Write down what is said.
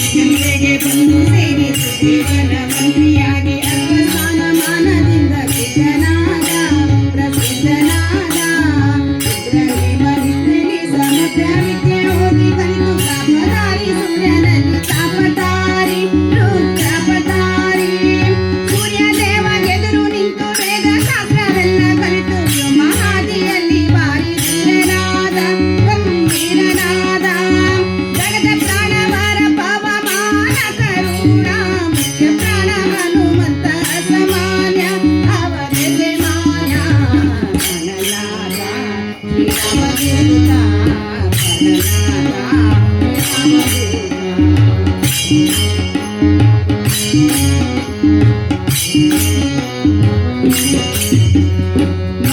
ಗಂಗೆಗೆ ಬಂದು ಸೇರಿತು ದೇವರ ಮಂತ್ರಿಯಾಗಿ ಅಲ್ಪಸ್ಥಾನ ಮಾನದಿಂದ ಸಿದ್ಧನಾದ ಪ್ರಸಿದ್ಧನಾದ ರುದ್ರನೇ ಬಲಿಷ್ಠನೇ ಸಮಗ್ರ ವಿದ್ಯೆ ಓದಿ ಕಲಿತು ತಾಪಧಾರಿ ಸೂರ್ಯನಲ್ಲಿ ತಾಪಧಾರಿ ರುದ್ರಾಪಧಾರಿ ಸೂರ್ಯ ದೇವ ಎದುರು ನಿಂತು ವೇದ ಶಾಸ್ತ್ರವೆಲ್ಲ ಕಲಿತು ವ್ಯೋಮಹಾದಿಯಲ್ಲಿ ಭಾರಿ ಧೀರನಾದ ಗಂಭೀರನಾದ ಜಗದ ಪ್ರಾಣವರ ಪವಮಾನ ಕರುಣ ಮುಖ್ಯ ಪ್ರಾಣ ಹನುಮಂತ ಅಸಾಮಾನ್ಯ ಅವನೇ ಮಾನ್ಯ ಫಲನಾದ ಶ್ರೀರಾಮದೂತ ಫಲನಾದ ಶ್ರೀರಾಮದೂತ